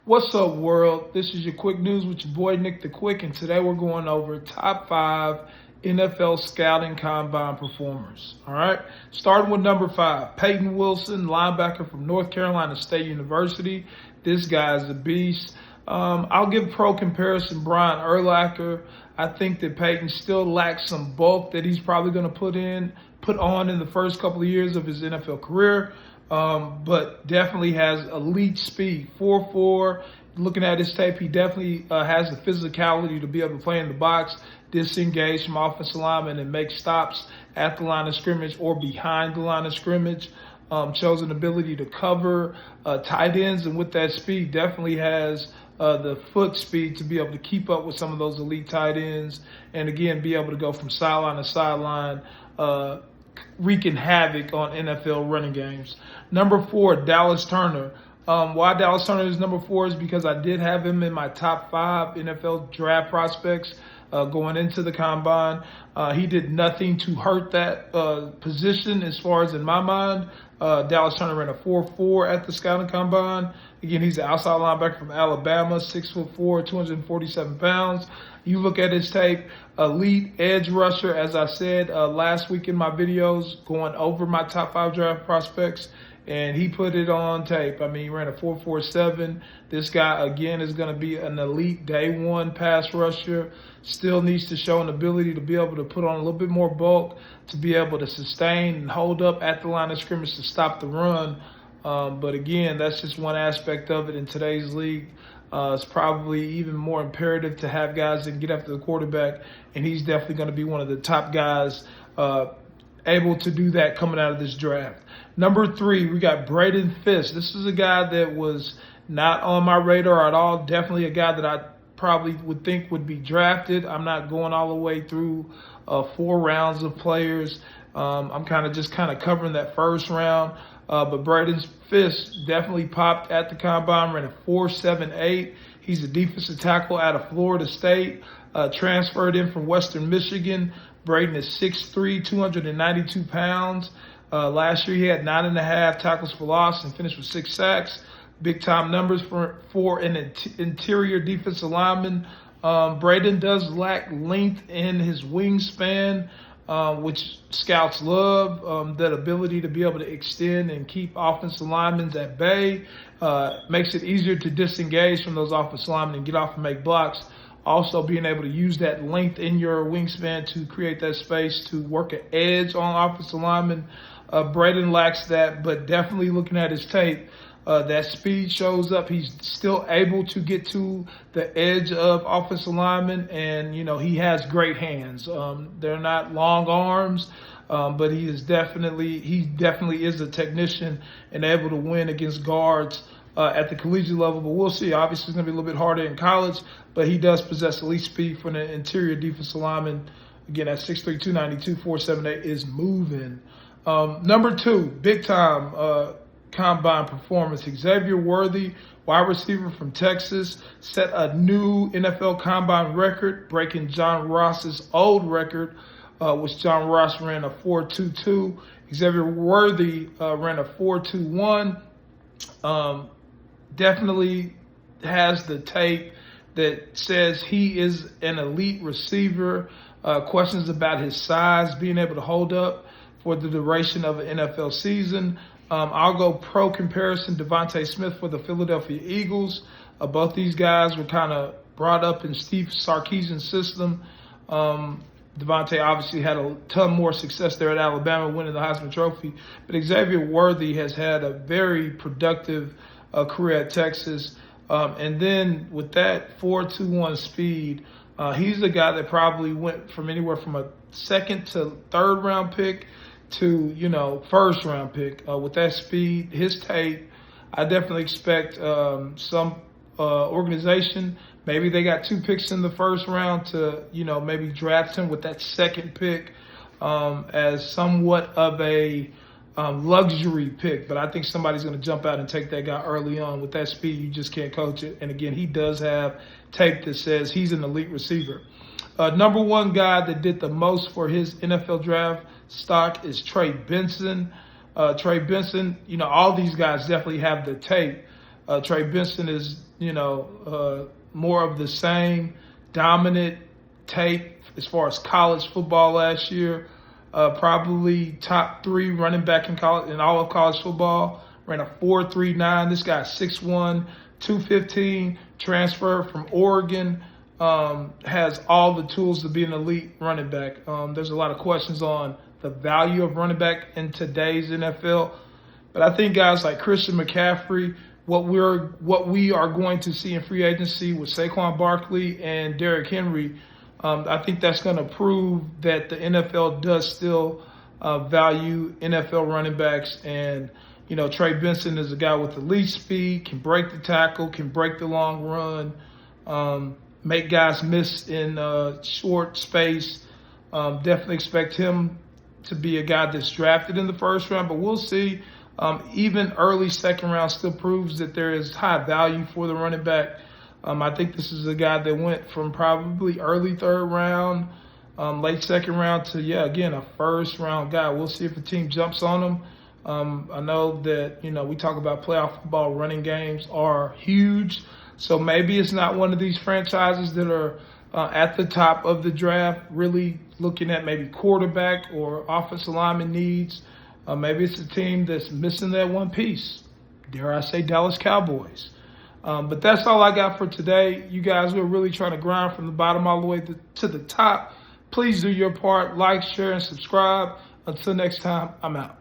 What's up, world? This is your quick news with your boy Nick the Quick, and today we're going over top 5 NFL scouting combine performers. All right, starting with number 5, Peyton Wilson, linebacker from North Carolina State University. This guy is a beast. I'll give pro comparison Brian Urlacher. I think that Peyton still lacks some bulk that he's probably going to put on in the first couple of years of his NFL career. But definitely has elite speed. 4'4". Looking at his tape, he definitely has the physicality to be able to play in the box, disengage from offensive linemen, and make stops at the line of scrimmage or behind the line of scrimmage. Shows an ability to cover tight ends, and with that speed, definitely has the foot speed to be able to keep up with some of those elite tight ends, and again, be able to go from sideline to sideline, wreaking havoc on NFL running games. Number 4, Dallas Turner. Why Dallas Turner is number 4 is because I did have him in my top 5 NFL draft prospects going into the combine. He did nothing to hurt that position as far as in my mind. Dallas Turner ran a 4.4 at the scouting combine. Again, he's an outside linebacker from Alabama, 6'4", 247 pounds. You look at his tape, elite edge rusher, as I said last week in my videos, going over my top 5 draft prospects, and he put it on tape. I mean, he ran a 4.47. This guy, again, is going to be an elite day one pass rusher. Still needs to show an ability to be able to put on a little bit more bulk, to be able to sustain and hold up at the line of scrimmage to stop the run. But again, that's just one aspect of it in today's league. It's probably even more imperative to have guys that can get after the quarterback, and he's definitely going to be one of the top guys able to do that coming out of this draft. Number 3, we got Braden Fisk. This is a guy that was not on my radar at all. Definitely a guy that I probably would think would be drafted. I'm not going all the way through 4 rounds of players. I'm kind of covering that first round. But Braden Fisk definitely popped at the combine, ran a 4.78. He's a defensive tackle out of Florida State, transferred in from Western Michigan. Braden is 6'3", 292 pounds. Last year he had 9.5 tackles for loss and finished with 6 sacks. Big time numbers for an interior defensive lineman. Braden does lack length in his wingspan, which scouts love. That ability to be able to extend and keep offensive linemen at bay makes it easier to disengage from those offensive linemen and get off and make blocks. Also, being able to use that length in your wingspan to create that space to work an edge on offensive linemen. Braden lacks that, but definitely looking at his tape, that speed shows up. He's still able to get to the edge of offensive linemen, and he has great hands. They're not long arms, but he definitely is a technician and able to win against guards at the collegiate level. But we'll see. Obviously, it's going to be a little bit harder in college, but he does possess elite speed for an interior defensive lineman. Again, at 6'3", 292, 4.78 is moving. Number 2, big time combine performance. Xavier Worthy, wide receiver from Texas, set a new NFL combine record, breaking John Ross's old record, which John Ross ran a 4.22. Xavier Worthy ran a 4.21. Definitely has the tape that says he is an elite receiver. Questions about his size, being able to hold up for the duration of an NFL season. I'll go pro comparison, Devontae Smith for the Philadelphia Eagles. Both these guys were kind of brought up in Steve Sarkisian's system. Devontae obviously had a ton more success there at Alabama, winning the Heisman Trophy. But Xavier Worthy has had a very productive career at Texas. And then with that 4.21 speed, he's a guy that probably went from anywhere from a second to third round pick to, first round pick. With that speed, his tape, I definitely expect some organization, maybe they got 2 picks in the first round to, maybe draft him with that second pick as somewhat of a luxury pick. But I think somebody's going to jump out and take that guy early on. With that speed, you just can't coach it. And again, he does have tape that says he's an elite receiver. Number 1 guy that did the most for his NFL draft stock is Trey Benson. Trey Benson, all these guys definitely have the tape. Trey Benson is more of the same dominant tape as far as college football last year. Probably top 3 running back in all of college football. Ran a 4.39. This guy's 6'1", 215. Transfer from Oregon. Has all the tools to be an elite running back. There's a lot of questions on the value of running back in today's NFL, but I think guys like Christian McCaffrey, what we are going to see in free agency with Saquon Barkley and Derrick Henry, I think that's going to prove that the NFL does still value NFL running backs. And Trey Benson is a guy with elite speed, can break the tackle, can break the long run, make guys miss in short space. Definitely expect him to be a guy that's drafted in the first round, but we'll see. Even early second round still proves that there is high value for the running back. I think this is a guy that went from probably early third round, late second round to, again, a first round guy. We'll see if the team jumps on him. I know that, we talk about playoff football, running games are huge. So maybe it's not one of these franchises that are at the top of the draft, really looking at maybe quarterback or offensive lineman needs. Maybe it's a team that's missing that one piece. Dare I say Dallas Cowboys. But that's all I got for today. You guys are really trying to grind from the bottom all the way to the top. Please do your part. Like, share, and subscribe. Until next time, I'm out.